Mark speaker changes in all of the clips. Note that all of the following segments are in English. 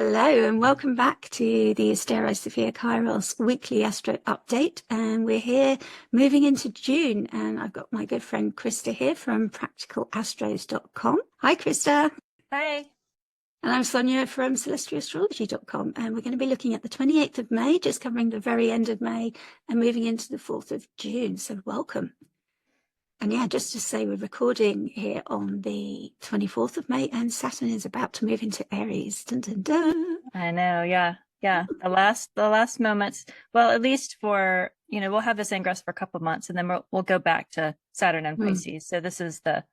Speaker 1: Hello and welcome back to the Astero Sophia Kairos weekly astro update. And we're here moving into June. And I've got my good friend Christa here from practicalastros.com. Hi, Christa.
Speaker 2: Hi.
Speaker 1: And I'm Sonia from celestiaastrology.com. And we're going to be looking at the 28th of May, just covering the very end of May and moving into the 4th of June. So welcome. And yeah, just to say, we're recording here on the 24th of May and Saturn is about to move into Aries. Dun, dun, dun.
Speaker 2: I know. Yeah. The last moments. Well, at least for, we'll have this ingress for a couple of months and then we'll go back to Saturn and Pisces. So this is the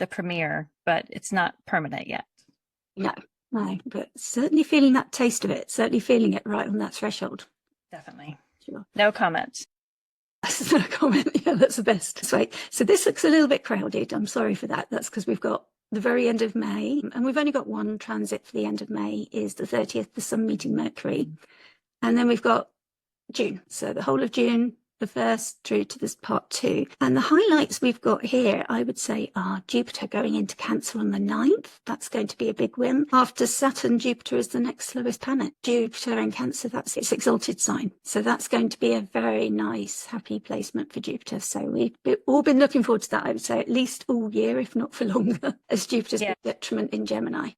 Speaker 2: premiere, but it's not permanent yet.
Speaker 1: No, but certainly feeling that taste of it, certainly feeling it right on that threshold.
Speaker 2: Definitely.
Speaker 1: Sure.
Speaker 2: No comment.
Speaker 1: That's not a comment. Yeah, that's the best. So this looks a little bit crowded. I'm sorry for that. That's because we've got the very end of May, and we've only got one transit for the end of May, is the 30th, the Sun meeting Mercury. And then we've got June. So the whole of June, the 1st through to this part 2. And the highlights we've got here, I would say, are Jupiter going into Cancer on the 9th. That's going to be a big win. After Saturn, Jupiter is the next slowest planet. Jupiter in Cancer, that's its exalted sign. So that's going to be a very nice, happy placement for Jupiter. So we've all been looking forward to that, I would say, at least all year, if not for longer, as Jupiter's detriment in Gemini.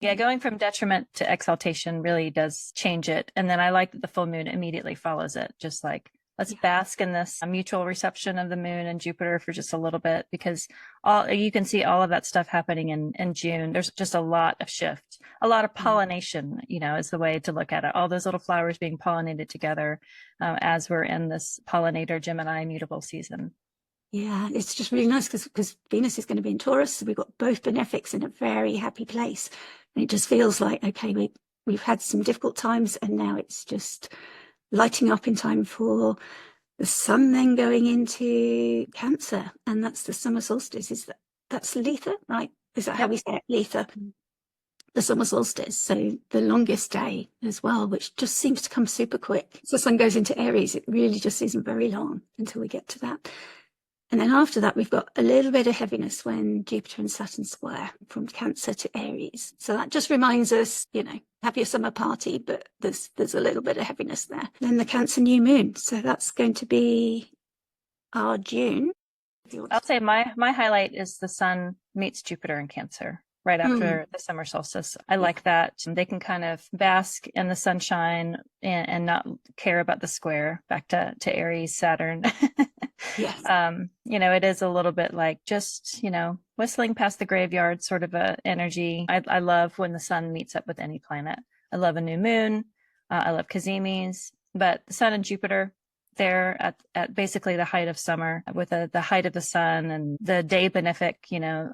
Speaker 2: Yeah, going from detriment to exaltation really does change it. And then I like that the full moon immediately follows it. Just like, let's bask in this mutual reception of the moon and Jupiter for just a little bit, because you can see all of that stuff happening in June. There's just a lot of shift, a lot of pollination, is the way to look at it. All those little flowers being pollinated together as we're in this pollinator Gemini mutable season.
Speaker 1: Yeah, it's just really nice because Venus is going to be in Taurus. So we've got both benefics in a very happy place. And it just feels like, okay, we've had some difficult times and now it's just lighting up in time for the sun then going into Cancer. And that's the summer solstice. That's Letha, right? Is that how we say it? Letha. The summer solstice. So the longest day as well, which just seems to come super quick. So the sun goes into Aries. It really just isn't very long until we get to that. And then after that, we've got a little bit of heaviness when Jupiter and Saturn square from Cancer to Aries. So that just reminds us, have your summer party, but there's a little bit of heaviness there. Then the Cancer new moon. So that's going to be our June.
Speaker 2: I'll say my highlight is the sun meets Jupiter in Cancer right after the summer solstice. I like that. They can kind of bask in the sunshine and not care about the square. Back to Aries, Saturn.
Speaker 1: Yes.
Speaker 2: It is a little bit like just, whistling past the graveyard sort of a energy. I love when the sun meets up with any planet. I love a new moon. I love Cazimis, but the sun and Jupiter, they're at basically the height of summer with the height of the sun and the day benefic,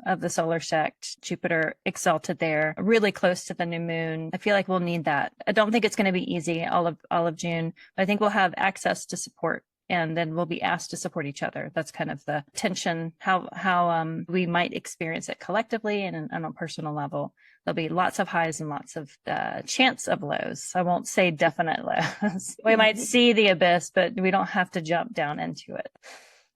Speaker 2: of the solar sect, Jupiter exalted there, really close to the new moon. I feel like we'll need that. I don't think it's going to be easy all of June, but I think we'll have access to support. And then we'll be asked to support each other. That's kind of the tension, how we might experience it collectively and on a personal level. There'll be lots of highs and lots of chance of lows. I won't say definite lows. We might see the abyss, but we don't have to jump down into it.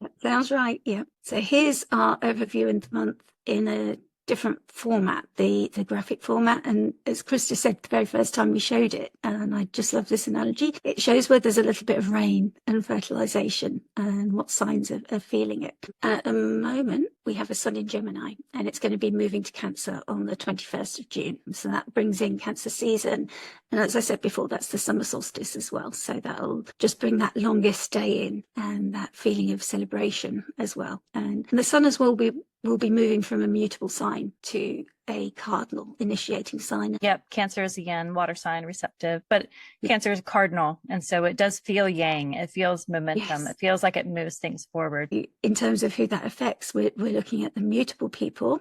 Speaker 1: That sounds right. Yeah. So here's our overview in the month in a different format, the graphic format. And as Christa said the very first time we showed it, and I just love this analogy, it shows where there's a little bit of rain and fertilization and what signs are feeling it. And at the moment, we have a sun in Gemini and it's going to be moving to Cancer on the 21st of June. So that brings in Cancer season. And as I said before, that's the summer solstice as well. So that'll just bring that longest day in and that feeling of celebration as well. And the sun as well will be moving from a mutable sign to a cardinal initiating sign.
Speaker 2: Yep. Cancer is again water sign receptive, but Cancer is cardinal. And so it does feel yang. It feels momentum. Yes. It feels like it moves things forward.
Speaker 1: In terms of who that affects, we're looking at the mutable people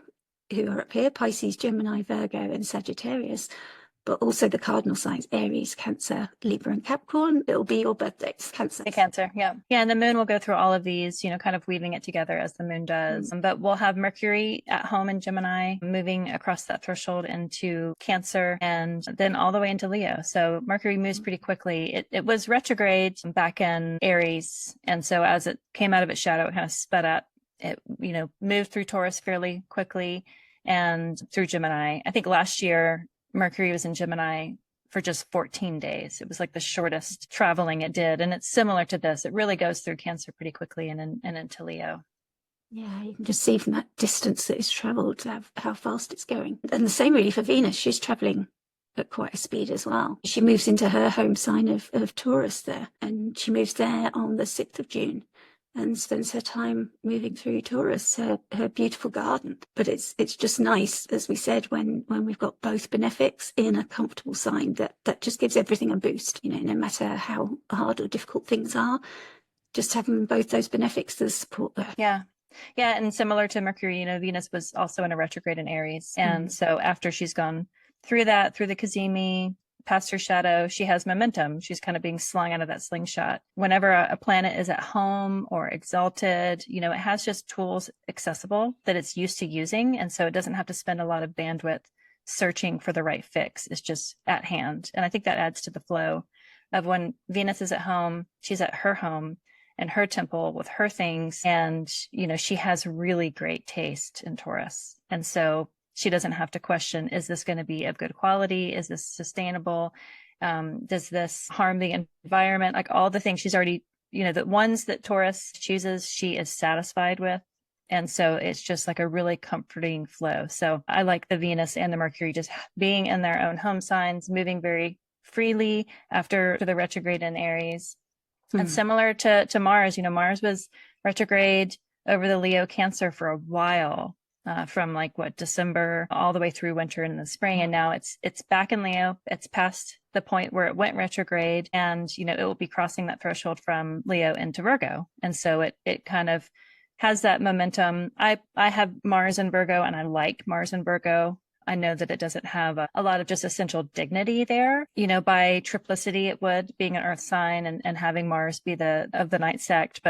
Speaker 1: who are up here, Pisces, Gemini, Virgo, and Sagittarius. But also the cardinal signs, Aries, Cancer, Libra, and Capricorn. It'll be your birthdays, Cancer.
Speaker 2: Cancer, yeah. Yeah, and the moon will go through all of these, kind of weaving it together as the moon does. But we'll have Mercury at home in Gemini, moving across that threshold into Cancer, and then all the way into Leo. So Mercury moves pretty quickly. It was retrograde back in Aries. And so as it came out of its shadow, it kind of sped up. It, moved through Taurus fairly quickly. and through Gemini. I think last year Mercury was in Gemini for just 14 days. It was like the shortest traveling it did. And it's similar to this. It really goes through Cancer pretty quickly and into Leo.
Speaker 1: Yeah, you can just see from that distance that it's traveled how fast it's going. And the same really for Venus. She's traveling at quite a speed as well. She moves into her home sign of Taurus there, and she moves there on the 6th of June and spends her time moving through Taurus, her beautiful garden. But it's just nice, as we said, when we've got both benefics in a comfortable sign, that just gives everything a boost, you know, no matter how hard or difficult things are, just having both those benefics to support that.
Speaker 2: Yeah. Yeah, and similar to Mercury, you know, Venus was also in a retrograde in Aries. And so after she's gone through that, through the Cazimi, past her shadow, she has momentum. She's kind of being slung out of that slingshot. Whenever a planet is at home or exalted, you know, it has just tools accessible that it's used to using. And so it doesn't have to spend a lot of bandwidth searching for the right fix. It's just at hand. And I think that adds to the flow of when Venus is at home, she's at her home and her temple with her things. And, you know, she has really great taste in Taurus. And so she doesn't have to question, is this going to be of good quality? Is this sustainable? Does this harm the environment? Like all the things she's already, you know, the ones that Taurus chooses, she is satisfied with. And so it's just like a really comforting flow. So I like the Venus and the Mercury just being in their own home signs, moving very freely after the retrograde in Aries. And similar to Mars, you know, Mars was retrograde over the Leo Cancer for a while, from like December all the way through winter and the spring. And now it's back in Leo. It's past the point where it went retrograde, and, you know, it will be crossing that threshold from Leo into Virgo. And so it kind of has that momentum. I have Mars in Virgo, and I like Mars in Virgo. I know that it doesn't have a lot of just essential dignity there. You know, by triplicity, it would, being an earth sign and having Mars be of the night sect.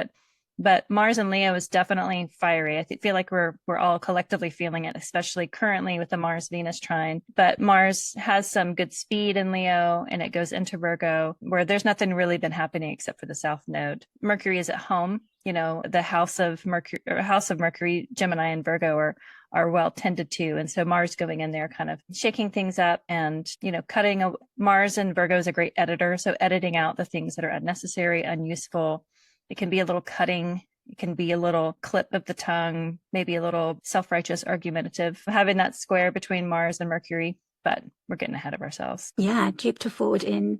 Speaker 2: But Mars in Leo is definitely fiery. I feel like we're all collectively feeling it, especially currently with the Mars-Venus trine. But Mars has some good speed in Leo, and it goes into Virgo, where there's nothing really been happening except for the South Node. Mercury is at home. You know, the House of Mercury, Gemini, and Virgo are well tended to. And so Mars going in there kind of shaking things up and, you know, Mars in Virgo is a great editor. So editing out the things that are unnecessary, unuseful. It can be a little cutting. It can be a little clip of the tongue, maybe a little self-righteous, argumentative, having that square between Mars and Mercury, but we're getting ahead of ourselves.
Speaker 1: Yeah, Jupiter forward in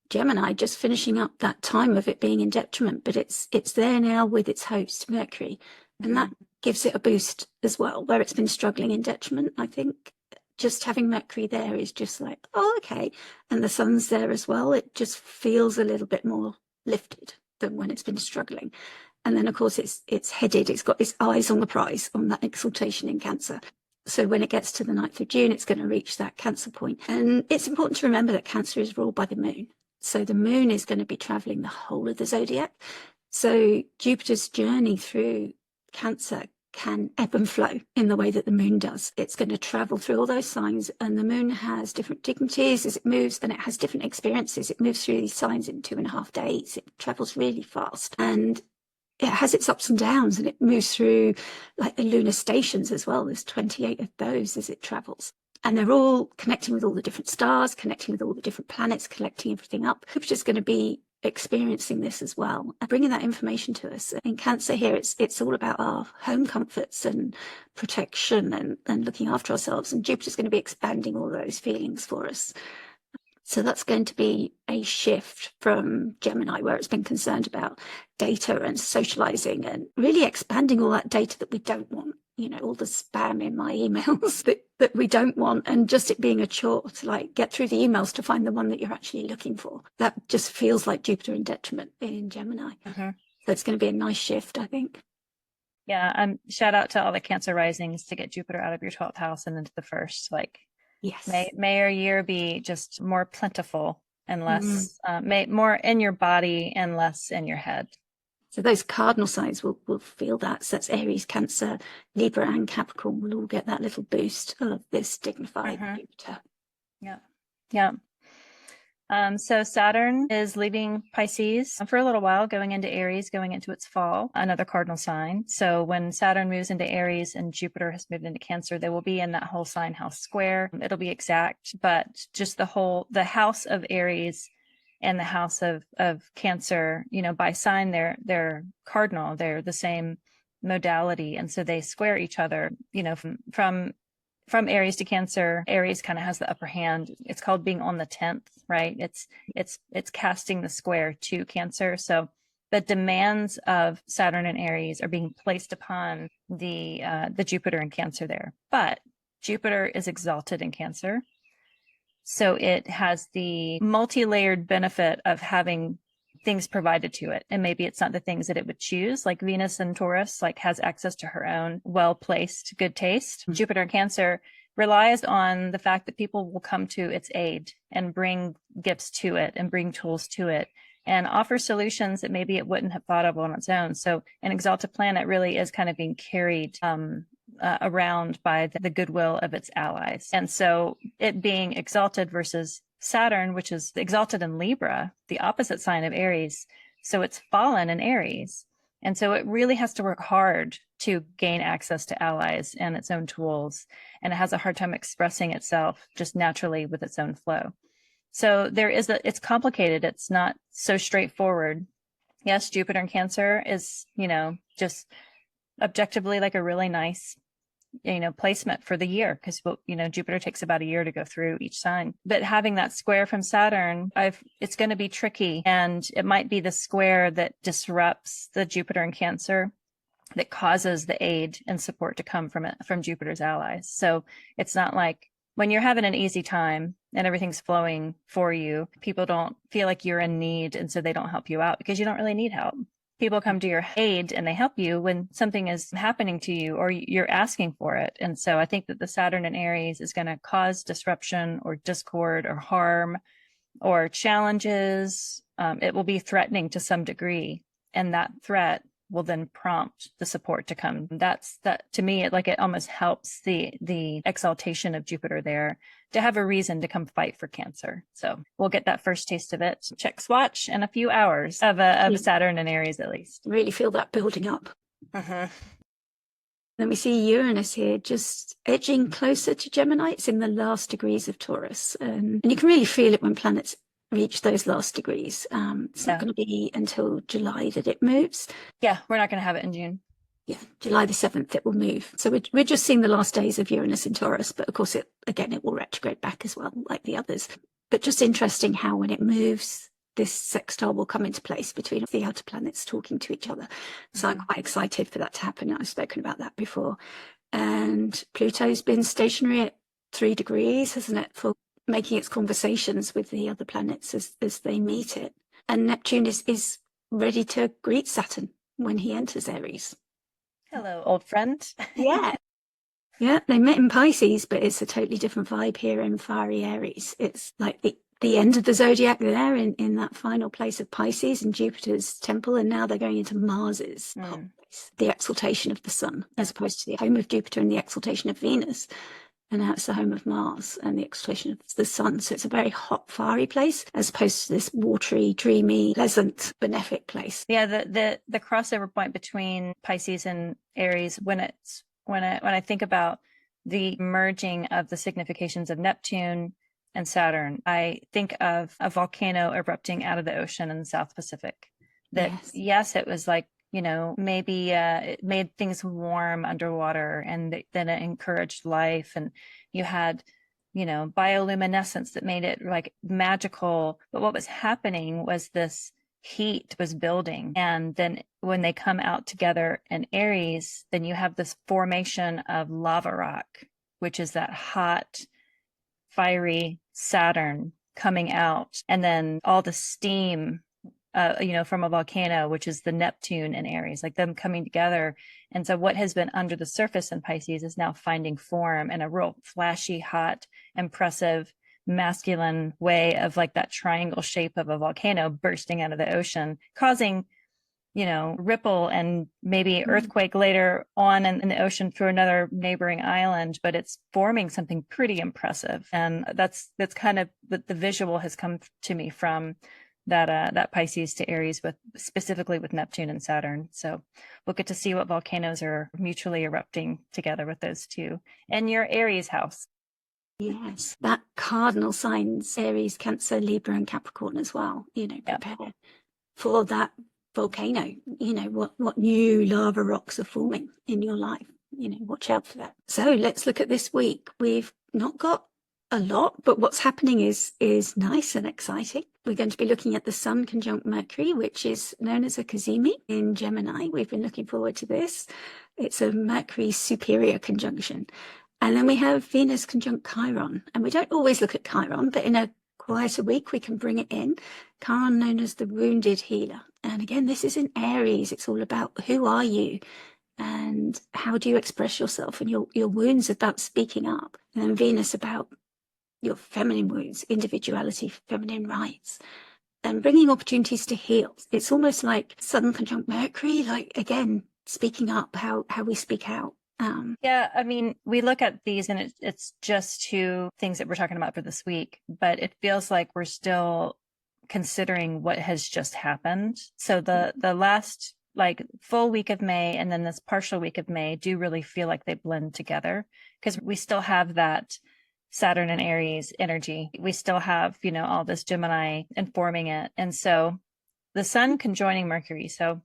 Speaker 1: Gemini, just finishing up that time of it being in detriment, but it's there now with its host, Mercury. And that gives it a boost as well, where it's been struggling in detriment. I think just having Mercury there is just like, oh, okay. And the sun's there as well. It just feels a little bit more lifted than when it's been struggling. And then, of course, it's headed. It's got its eyes on the prize, on that exaltation in Cancer. So when it gets to the 9th of June, it's going to reach that Cancer point. And it's important to remember that Cancer is ruled by the moon. So the moon is going to be traveling the whole of the zodiac. So Jupiter's journey through Cancer can ebb and flow in the way that the moon does. It's going to travel through all those signs, and the moon has different dignities as it moves, and it has different experiences. It moves through these signs in 2.5 days. It travels really fast, and it has its ups and downs, and it moves through like the lunar stations as well. There's 28 of those as it travels. And they're all connecting with all the different stars, connecting with all the different planets, collecting everything up. Jupiter's going to be experiencing this as well and bringing that information to us. In Cancer here, it's all about our home comforts and protection and looking after ourselves. And Jupiter's going to be expanding all those feelings for us. So that's going to be a shift from Gemini, where it's been concerned about data and socializing and really expanding all that data that we don't want. You know, all the spam in my emails that we don't want, and just it being a chore to like get through the emails to find the one that you're actually looking for. That just feels like Jupiter in detriment in Gemini. So it's going to be a nice shift, I think.
Speaker 2: Yeah, shout out to all the Cancer risings to get Jupiter out of your 12th house and into the first. Like,
Speaker 1: yes,
Speaker 2: may your year be just more plentiful and less, more in your body and less in your head.
Speaker 1: So those cardinal signs will feel that. So that's Aries, Cancer, Libra, and Capricorn will all get that little boost of this dignified Jupiter.
Speaker 2: Yeah. Yeah. So Saturn is leaving Pisces for a little while, going into Aries, going into its fall, another cardinal sign. So when Saturn moves into Aries and Jupiter has moved into Cancer, they will be in that whole sign house square. It'll be exact, but just the house of Aries and the house of Cancer, by sign, they're cardinal. They're the same modality. And so they square each other, from Aries to Cancer. Aries kind of has the upper hand. It's called being on the 10th, right? It's casting the square to Cancer. So the demands of Saturn and Aries are being placed upon the Jupiter in Cancer there. But Jupiter is exalted in Cancer. So it has the multi-layered benefit of having things provided to it. And maybe it's not the things that it would choose, like Venus and Taurus, like has access to her own well-placed good taste. Mm-hmm. Jupiter and Cancer relies on the fact that people will come to its aid and bring gifts to it and bring tools to it and offer solutions that maybe it wouldn't have thought of on its own. So an exalted planet really is kind of being carried around by the goodwill of its allies. And so it being exalted versus Saturn, which is exalted in Libra, the opposite sign of Aries. So it's fallen in Aries. And so it really has to work hard to gain access to allies and its own tools. And it has a hard time expressing itself just naturally with its own flow. So it's complicated. It's not so straightforward. Yes, Jupiter in Cancer is, just objectively like a really nice placement for the year, because Jupiter takes about a year to go through each sign. But having that square from Saturn, it's going to be tricky, and it might be the square that disrupts the Jupiter in Cancer that causes the aid and support to come from Jupiter's allies. So it's not like when you're having an easy time and everything's flowing for you, people don't feel like you're in need, and so they don't help you out because you don't really need help. People come to your aid and they help you when something is happening to you or you're asking for it. And so I think that the Saturn in Aries is going to cause disruption or discord or harm or challenges. It will be threatening to some degree. And that threat will then prompt the support to come. That to me, it almost helps the exaltation of Jupiter there to have a reason to come fight for Cancer. So we'll get that first taste of it. Check swatch in a few hours of Saturn and Aries, at least.
Speaker 1: Really feel that building up.
Speaker 2: Uh-huh.
Speaker 1: Then we see Uranus here just edging closer to Gemini. It's in the last degrees of Taurus. And you can really feel it when planets reach those last degrees. It's not going to be until July that it moves.
Speaker 2: Yeah, we're not going to have it in June.
Speaker 1: Yeah, July the 7th it will move. So we're just seeing the last days of Uranus in Taurus, but of course it will retrograde back as well, like the others. But just interesting how when it moves, this sextile will come into place between the outer planets talking to each other. So I'm quite excited for that to happen. I've spoken about that before. And Pluto's been stationary at 3 degrees, hasn't it, for making its conversations with the other planets as they meet it. And Neptune is ready to greet Saturn when he enters Aries.
Speaker 2: Hello, old friend.
Speaker 1: Yeah. Yeah, they met in Pisces, but it's a totally different vibe here in fiery Aries. It's like the end of the zodiac there in that final place of Pisces and Jupiter's temple, and now they're going into Mars's hot place, the exaltation of the sun, as opposed to the home of Jupiter and the exaltation of Venus. And now it's the home of Mars and the exaltation of the sun. So it's a very hot, fiery place as opposed to this watery, dreamy, pleasant, benefic place.
Speaker 2: Yeah, the crossover point between Pisces and Aries, when I think about the merging of the significations of Neptune and Saturn, I think of a volcano erupting out of the ocean in the South Pacific. That yes it was like, maybe it made things warm underwater, and then it encouraged life. And you had, bioluminescence that made it like magical. But what was happening was this heat was building. And then when they come out together in Aries, then you have this formation of lava rock, which is that hot, fiery Saturn coming out. And then all the steam from a volcano, which is the Neptune in Aries, like them coming together. And so what has been under the surface in Pisces is now finding form in a real flashy, hot, impressive, masculine way of like that triangle shape of a volcano bursting out of the ocean, causing ripple and maybe earthquake later on in the ocean through another neighboring island, but it's forming something pretty impressive. And that's kind of the visual has come to me from that Pisces to Aries, specifically with Neptune and Saturn. So we'll get to see what volcanoes are mutually erupting together with those two. And your Aries house.
Speaker 1: Yes, that cardinal signs, Aries, Cancer, Libra, and Capricorn as well. Prepare for that volcano. What new lava rocks are forming in your life. Watch out for that. So let's look at this week. We've not got a lot, but what's happening is nice and exciting. We're going to be looking at the Sun conjunct Mercury, which is known as a Cazimi in Gemini. We've been looking forward to this. It's a Mercury superior conjunction. And then we have Venus conjunct Chiron. And we don't always look at Chiron, but in a quieter week, we can bring it in. Chiron, known as the wounded healer. And again, this is in Aries. It's all about who are you and how do you express yourself, and your wounds about speaking up. And then Venus about your feminine wounds, individuality, feminine rights, and bringing opportunities to heal. It's almost like Sun conjunct Mercury, like, again, speaking up, how we speak out.
Speaker 2: Yeah, I mean, we look at these and it's just two things that we're talking about for this week, but it feels like we're still considering what has just happened. So the last full week of May and then this partial week of May do really feel like they blend together, because we still have that Saturn and Aries energy. We still have, all this Gemini informing it. And so the Sun conjoining Mercury. So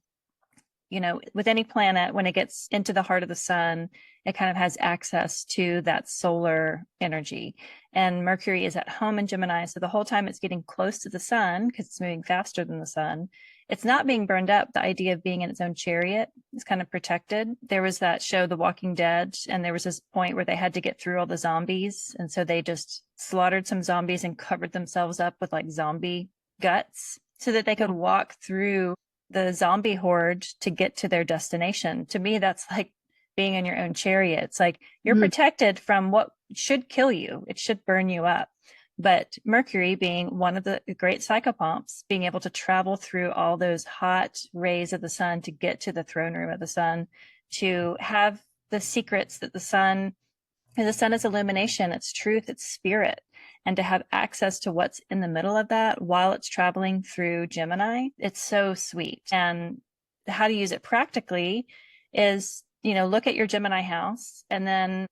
Speaker 2: with any planet, when it gets into the heart of the sun, it kind of has access to that solar energy. And Mercury is at home in Gemini. So the whole time it's getting close to the sun, because it's moving faster than the sun, it's not being burned up. The idea of being in its own chariot is kind of protected. There was that show, The Walking Dead, and there was this point where they had to get through all the zombies. And so they just slaughtered some zombies and covered themselves up with zombie guts so that they could walk through the zombie horde to get to their destination. To me, that's like being in your own chariot. It's like you're protected from what should kill you. It should burn you up. But Mercury, being one of the great psychopomps, being able to travel through all those hot rays of the sun to get to the throne room of the sun, to have the secrets that the sun is illumination, it's truth, it's spirit. And to have access to what's in the middle of that while it's traveling through Gemini, it's so sweet. And how to use it practically is, look at your Gemini house and then,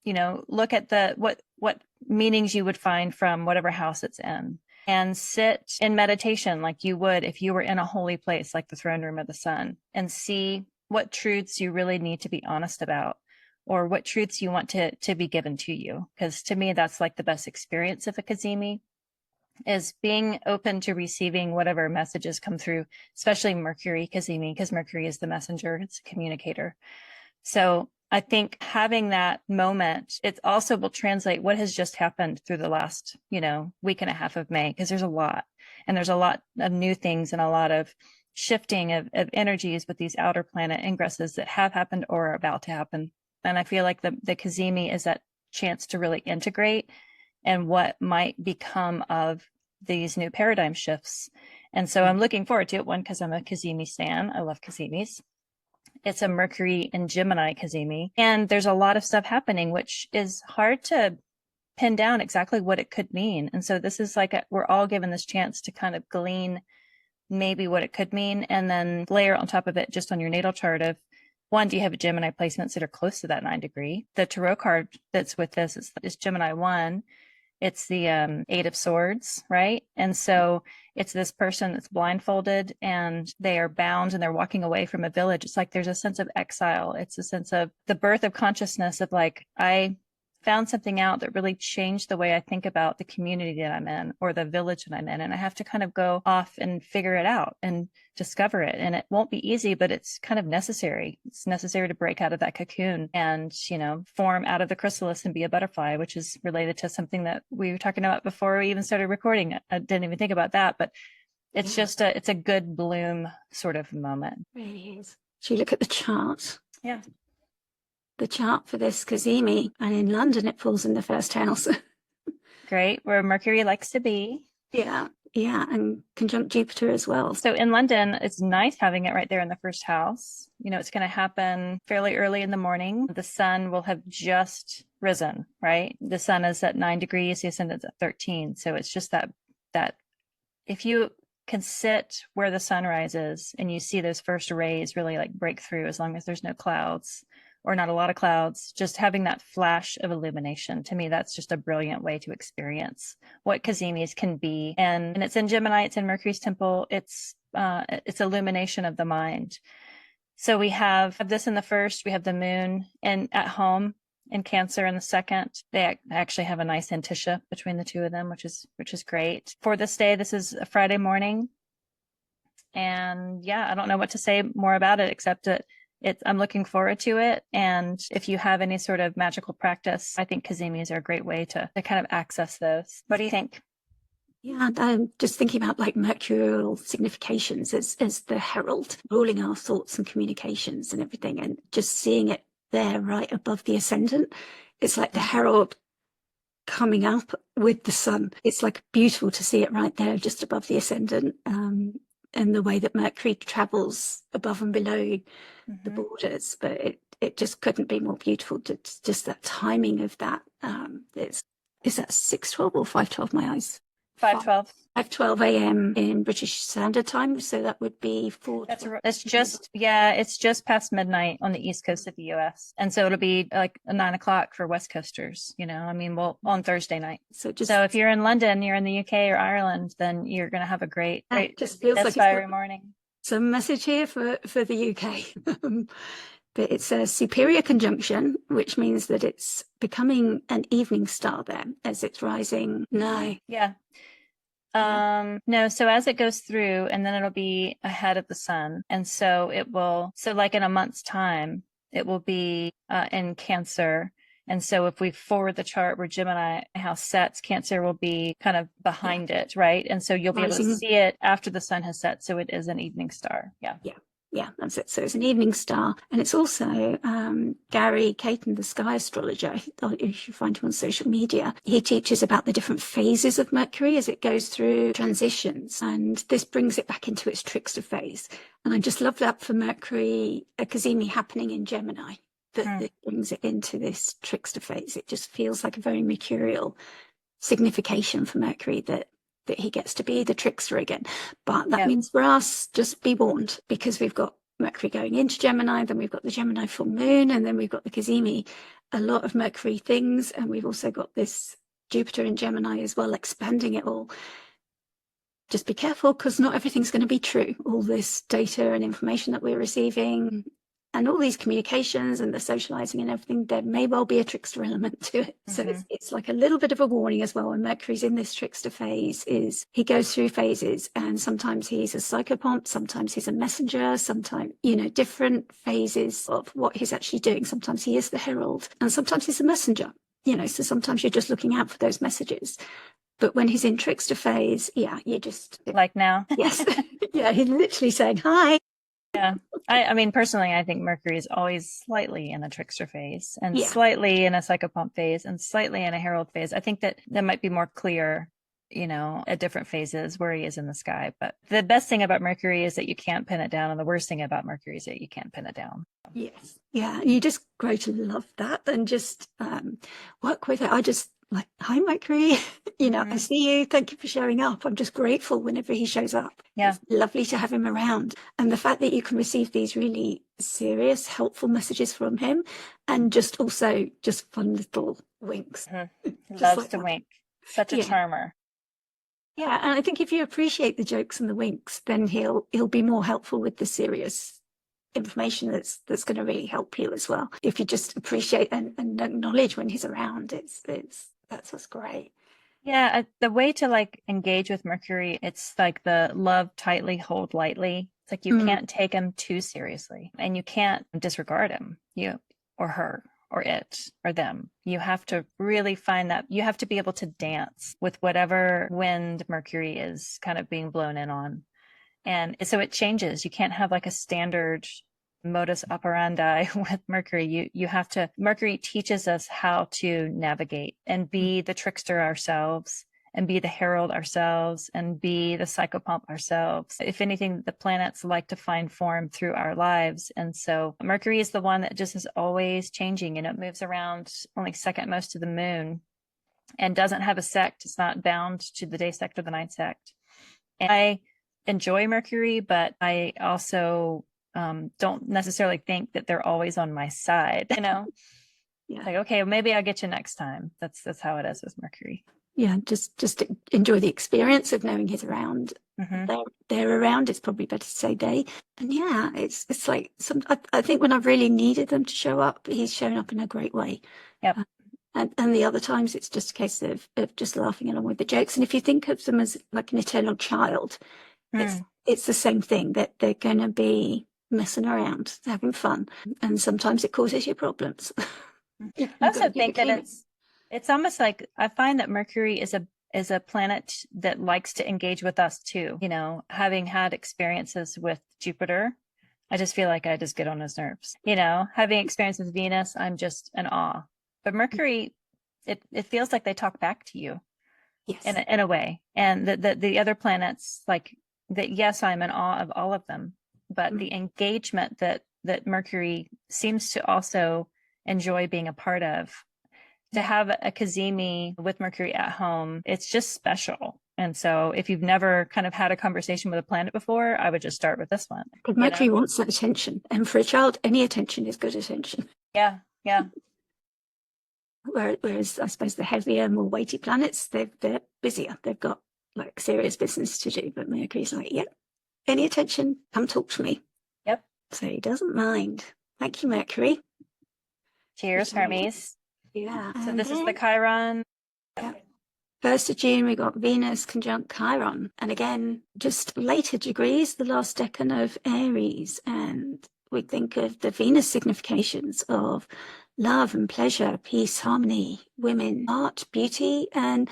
Speaker 2: look at what meanings you would find from whatever house it's in, and sit in meditation like you would if you were in a holy place like the throne room of the sun, and see what truths you really need to be honest about, or what truths you want to be given to you. Because to me, that's like the best experience of a Cazimi, is being open to receiving whatever messages come through, especially Mercury Cazimi, because Mercury is the messenger, it's a communicator. So I think having that moment, it also will translate what has just happened through the last, week and a half of May, because there's a lot, and there's a lot of new things and a lot of shifting of energies with these outer planet ingresses that have happened or are about to happen. And I feel like the Cazimi is that chance to really integrate and what might become of these new paradigm shifts. And so I'm looking forward to it, one, because I'm a Cazimi stan. I love Cazimis. It's a Mercury and Gemini Cazimi. And there's a lot of stuff happening, which is hard to pin down exactly what it could mean. And so this is we're all given this chance to kind of glean maybe what it could mean, and then layer on top of it just on your natal chart of, one, do you have Gemini placements that are close to that 9 degree? The tarot card that's with this is Gemini 1. It's the 8 of Swords, right? And so it's this person that's blindfolded and they are bound and they're walking away from a village. It's like there's a sense of exile. It's a sense of the birth of consciousness of I found something out that really changed the way I think about the community that I'm in or the village that I'm in. And I have to kind of go off and figure it out and discover it. And it won't be easy, but it's kind of necessary. It's necessary to break out of that cocoon and, form out of the chrysalis and be a butterfly, which is related to something that we were talking about before we even started recording. I didn't even think about that, but it's just it's a good bloom sort of moment.
Speaker 1: It really is. Should we look at the chart?
Speaker 2: Yeah.
Speaker 1: The chart for this Cazimi, and in London it falls in the first house.
Speaker 2: Great, where Mercury likes to be.
Speaker 1: Yeah, Yeah, and conjunct Jupiter as well.
Speaker 2: So in London, it's nice having it right there in the first house. You know, it's going to happen fairly early in the morning. The sun will have just risen, right? The sun is at 9 degrees, the ascendant's at 13. So it's just that if you can sit where the sun rises and you see those first rays really like break through, as long as there's no clouds or not a lot of clouds, just having that flash of illumination, to me, that's just a brilliant way to experience what Cazimis can be. And it's in Gemini, it's in Mercury's temple, it's illumination of the mind. So we have this in the first, we have the moon and at home in Cancer in the second. They actually have a nice antitia between the two of them, which is great. For this day, this is a Friday morning. And yeah, I don't know what to say more about it, except that I'm looking forward to it. And if you have any sort of magical practice, I think Cazimis are a great way to kind of access those. What do you think?
Speaker 1: Yeah, I'm just thinking about like mercurial significations as the herald, ruling our thoughts and communications and everything, and just seeing it there right above the ascendant. It's like the herald coming up with the sun. It's like beautiful to see it right there just above the ascendant, and the way that Mercury travels above and below the borders. But it just couldn't be more beautiful. Just that timing of that. Is that 6:12 or 5:12? My eyes.
Speaker 2: 5:12.
Speaker 1: 5:12 a.m. in British Standard Time, so that would be 4.
Speaker 2: It's just past midnight on the east coast of the U.S., and so it'll be like 9 o'clock for West Coasters. You know, I mean, well, on Thursday night. So if you're in London, you're in the UK or Ireland, then you're going to have a great
Speaker 1: just feels like
Speaker 2: inspiring morning.
Speaker 1: Some message here for the UK. But it's a superior conjunction, which means that it's becoming an evening star there as it's rising. No.
Speaker 2: Yeah. No, so as it goes through, and then it'll be ahead of the sun. And so like in a month's time, it will be in Cancer. And so if we forward the chart where Gemini house sets, Cancer will be kind of behind it, right? And so you'll be able to see it after the sun has set. So it is an evening star. Yeah.
Speaker 1: Yeah, that's it. So it's an evening star. And it's also Gary Caton, the sky astrologer. If you find him on social media, he teaches about the different phases of Mercury as it goes through transitions. And this brings it back into its trickster phase. And I just love that for Mercury Cazimi happening in Gemini, that brings it into this trickster phase. It just feels like a very mercurial signification for Mercury that he gets to be the trickster again. But that means for us, just be warned, because we've got Mercury going into Gemini, then we've got the Gemini full moon, and then we've got the Cazimi, a lot of Mercury things, and we've also got this Jupiter in Gemini as well, expanding it all. Just be careful, because not everything's going to be true. All this data and information that we're receiving, and all these communications and the socializing and everything, there may well be a trickster element to it. So it's like a little bit of a warning as well. When Mercury's in this trickster phase, is he goes through phases, and sometimes he's a psychopomp, sometimes he's a messenger, sometimes, different phases of what he's actually doing. Sometimes he is the herald, and sometimes he's a messenger, so sometimes you're just looking out for those messages. But when he's in trickster phase, you just...
Speaker 2: Like now?
Speaker 1: Yes. Yeah, he's literally saying, hi.
Speaker 2: Yeah. I mean, personally, I think Mercury is always slightly in a trickster phase, and slightly in a psychopomp phase, and slightly in a herald phase. I think that might be more clear, at different phases where he is in the sky. But the best thing about Mercury is that you can't pin it down. And the worst thing about Mercury is that you can't pin it down.
Speaker 1: Yes. Yeah. You just grow to love that and just work with it. I just like, hi, Mercury. I see you. Thank you for showing up. I'm just grateful whenever he shows up.
Speaker 2: Yeah.
Speaker 1: It's lovely to have him around. And the fact that you can receive these really serious, helpful messages from him, and just also just fun little winks.
Speaker 2: Loves to wink. Such a charmer.
Speaker 1: Yeah. And I think if you appreciate the jokes and the winks, then he'll be more helpful with the serious information that's going to really help you as well. If you just appreciate and acknowledge when he's around, that's what's great.
Speaker 2: Yeah, the way to engage with Mercury, it's like the love tightly, hold lightly. It's like you can't take him too seriously, and you can't disregard him, you or her or it or them. You have to really find that. You have to be able to dance with whatever wind Mercury is kind of being blown in on. And so it changes. You can't have a standard modus operandi with Mercury. You have to, Mercury teaches us how to navigate and be the trickster ourselves and be the herald ourselves and be the psychopomp ourselves. If anything, the planets like to find form through our lives. And so Mercury is the one that just is always changing, and it moves around only second most to the moon and doesn't have a sect. It's not bound to the day sect or the night sect. And I enjoy Mercury, but I also don't necessarily think that they're always on my side, you know?
Speaker 1: Yeah.
Speaker 2: Like, okay, maybe I'll get you next time. That's how it is with Mercury.
Speaker 1: Yeah, just enjoy the experience of knowing he's around. They're around. It's probably better to say they. And yeah, it's like I think when I've really needed them to show up, he's shown up in a great way.
Speaker 2: Yep.
Speaker 1: And the other times it's just a case of just laughing along with the jokes. And if you think of them as like an eternal child, it's the same thing, that they're going to be messing around, having fun, and sometimes it causes you problems.
Speaker 2: I also think that it's almost like, I find that Mercury is a planet that likes to engage with us too. You know, having had experiences with Jupiter, I just feel like I just get on his nerves. You know, having experience with Venus, I'm just in awe. But Mercury, it feels like they talk back to you.
Speaker 1: Yes.
Speaker 2: In a way. And the other planets, like that, yes, I'm in awe of all of them, but the engagement that Mercury seems to also enjoy being a part of, to have a Cazimi with Mercury at home, it's just special. And so if you've never kind of had a conversation with a planet before, I would just start with this one.
Speaker 1: Because Mercury wants that attention. And for a child, any attention is good attention.
Speaker 2: Yeah, yeah.
Speaker 1: Whereas I suppose the heavier, more weighty planets, they're busier. They've got like serious business to do. But Mercury's like, yep, any attention, come talk to me.
Speaker 2: Yep.
Speaker 1: So he doesn't mind. Thank you, Mercury.
Speaker 2: Cheers, Hermes.
Speaker 1: Yeah.
Speaker 2: So this is the Chiron.
Speaker 1: Yeah. 1st of June, we got Venus conjunct Chiron. And again, just later degrees, the last decan of Aries. And we think of the Venus significations of love and pleasure, peace, harmony, women, art, beauty. And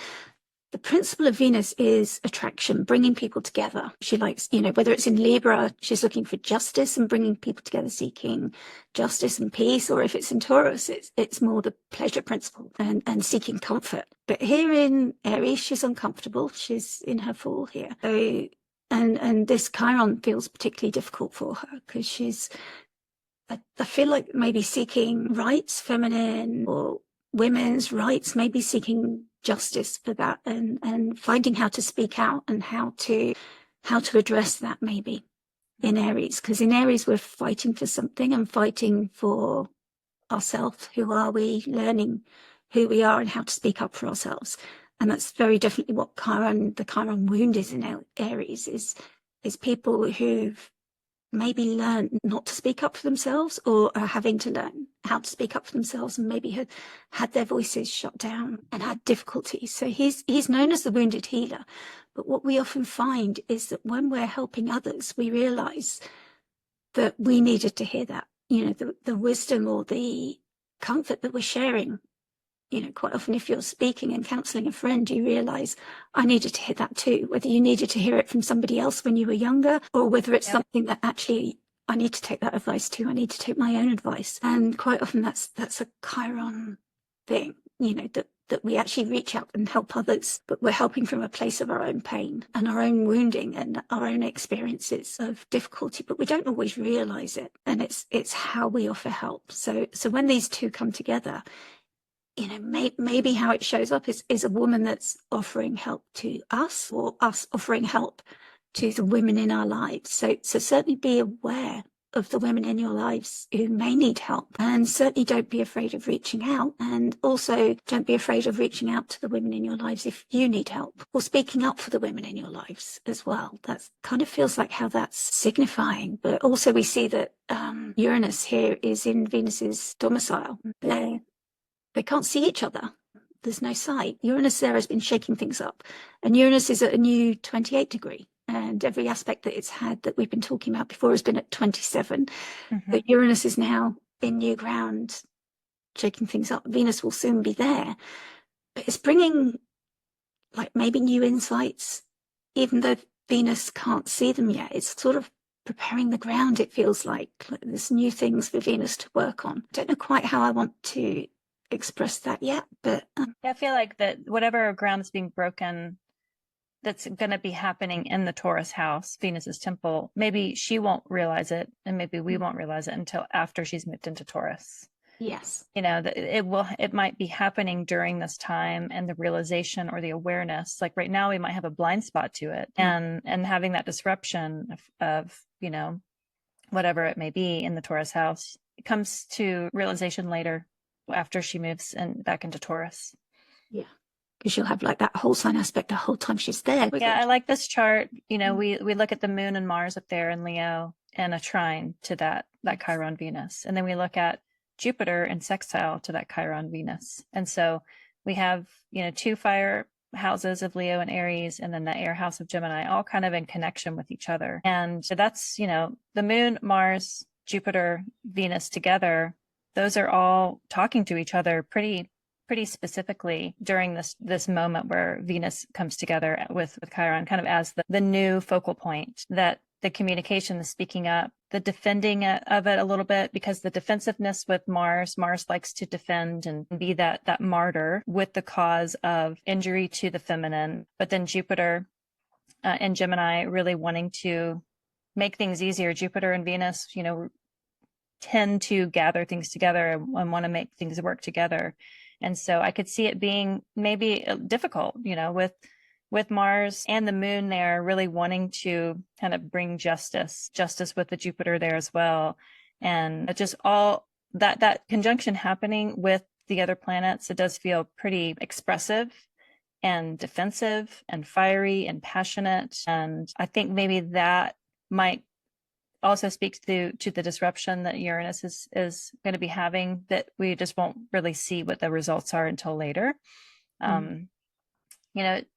Speaker 1: the principle of Venus is attraction, bringing people together. She likes, whether it's in Libra, she's looking for justice and bringing people together, seeking justice and peace. Or if it's in Taurus, it's more the pleasure principle and seeking comfort. But here in Aries, she's uncomfortable. She's in her fall here. So, and this Chiron feels particularly difficult for her because she's, I feel like maybe seeking rights, feminine or women's rights, maybe seeking justice for that and finding how to speak out and how to address that maybe in Aries. Because in Aries, we're fighting for something and fighting for ourselves. Who are we? Learning who we are and how to speak up for ourselves. And that's very definitely what the Chiron wound is in Aries, is people who've maybe learn not to speak up for themselves or are having to learn how to speak up for themselves and maybe had their voices shut down and had difficulties. So he's known as the wounded healer. But what we often find is that when we're helping others, we realize that we needed to hear that, the wisdom or the comfort that we're sharing. Quite often if you're speaking and counseling a friend, you realize I needed to hear that too, whether you needed to hear it from somebody else when you were younger or whether it's something that actually I need to take that advice too. I need to take my own advice. And quite often that's a Chiron thing, that we actually reach out and help others, but we're helping from a place of our own pain and our own wounding and our own experiences of difficulty, but we don't always realize it. And it's how we offer help. So when these two come together, maybe how it shows up is a woman that's offering help to us or us offering help to the women in our lives. So certainly be aware of the women in your lives who may need help, and certainly don't be afraid of reaching out. And also don't be afraid of reaching out to the women in your lives if you need help, or speaking up for the women in your lives as well. That kind of feels like how that's signifying. But also we see that Uranus here is in Venus's domicile. They can't see each other. There's no sight. Uranus there has been shaking things up. And Uranus is at a new 28 degree. And every aspect that it's had that we've been talking about before has been at 27. But Uranus is now in new ground, shaking things up. Venus will soon be there. But it's bringing like maybe new insights, even though Venus can't see them yet. It's sort of preparing the ground, it feels like there's new things for Venus to work on. I don't know quite how I want to expressed that yet, but
Speaker 2: I feel like that whatever ground is being broken, that's going to be happening in the Taurus house, Venus's temple, maybe she won't realize it, and maybe we won't realize it until after she's moved into Taurus.
Speaker 1: yes,
Speaker 2: That it might be happening during this time, and the realization or the awareness, like right now we might have a blind spot to it, and having that disruption of whatever it may be in the Taurus house, it comes to realization later after she moves back into Taurus.
Speaker 1: Yeah, because she'll have like that whole sign aspect the whole time she's there.
Speaker 2: Yeah, I like this chart. We look at the moon and Mars up there in Leo and a trine to that Chiron Venus. And then we look at Jupiter in sextile to that Chiron Venus. And so we have, 2 fire houses of Leo and Aries, and then the air house of Gemini, all kind of in connection with each other. And so that's, the moon, Mars, Jupiter, Venus together, those are all talking to each other pretty specifically during this moment where Venus comes together with Chiron, kind of as the new focal point, that the communication, the speaking up, the defending of it a little bit, because the defensiveness with Mars likes to defend and be that martyr with the cause of injury to the feminine. But then Jupiter and Gemini really wanting to make things easier. Jupiter and Venus, tend to gather things together and want to make things work together. And so I could see it being maybe difficult, with Mars and the moon there really wanting to kind of bring justice with the Jupiter there as well. And just all that conjunction happening with the other planets, it does feel pretty expressive and defensive and fiery and passionate. And I think maybe that might also speaks to the disruption that Uranus is going to be having, that we just won't really see what the results are until later.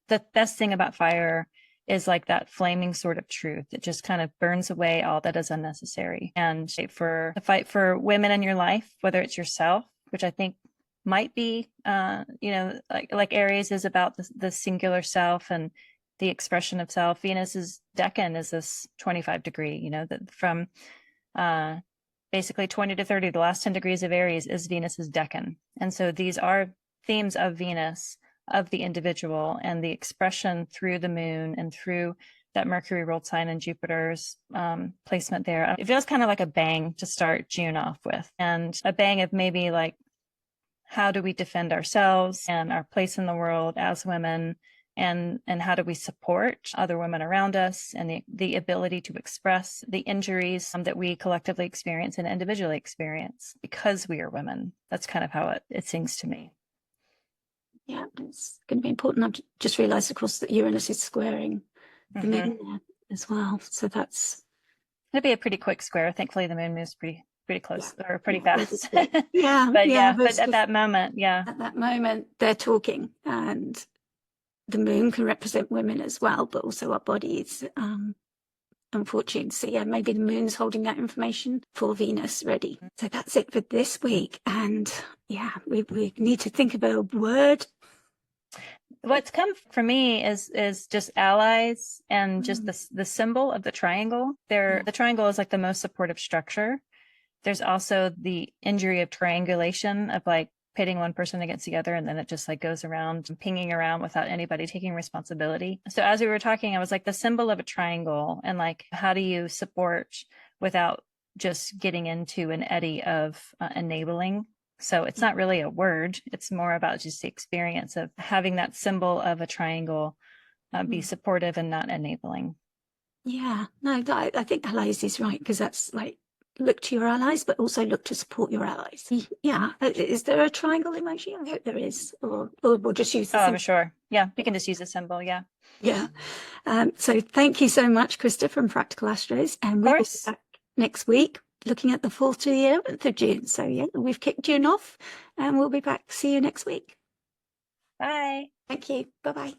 Speaker 2: The best thing about fire is like that flaming sort of truth. It just kind of burns away all that is unnecessary. And for the fight for women in your life, whether it's yourself, which I think might be, like Aries is about the singular self and the expression of self. Venus's decan is this 25 degree, from basically 20 to 30, the last 10 degrees of Aries is Venus's decan. And so these are themes of Venus, of the individual, and the expression through the moon and through that Mercury ruled sign and Jupiter's placement there. It feels kind of like a bang to start June off with, and a bang of maybe like, how do we defend ourselves and our place in the world as women? And how do we support other women around us, and the ability to express the injuries that we collectively experience and individually experience because we are women. That's kind of how it sings to me.
Speaker 1: Yeah, it's going to be important. I've just realised, of course, that Uranus is squaring the moon there as well. So that's
Speaker 2: it'll be a pretty quick square. Thankfully, the moon moves pretty close, or pretty fast.
Speaker 1: but
Speaker 2: at that moment, at
Speaker 1: that moment, they're talking, and the moon can represent women as well, but also our bodies, unfortunately. So yeah, maybe the moon's holding that information for Venus ready. So that's it for this week. And yeah, we need to think of a word.
Speaker 2: What's come for me is just allies, and just the symbol of the triangle. The triangle is like the most supportive structure. There's also the injury of triangulation, of like pitting one person against the other, and then it just like goes around and pinging around without anybody taking responsibility. So as we were talking, I was like, the symbol of a triangle, and like, how do you support without just getting into an eddy of enabling? So it's not really a word. It's more about just the experience of having that symbol of a triangle be supportive and not enabling.
Speaker 1: Yeah, no, I think allies is right, because that's like, look to your allies, but also look to support your allies. Yeah. Is there a triangle emoji? I hope there is. Or we'll just use the symbol.
Speaker 2: I'm sure. Yeah, we can just use a symbol. Yeah.
Speaker 1: Yeah. So thank you so much, Christa from Practical Astros. And we'll be back next week looking at the 4th to the 11th of June. So yeah, we've kicked June off, and we'll be back. See you next week.
Speaker 2: Bye.
Speaker 1: Thank you. Bye-bye.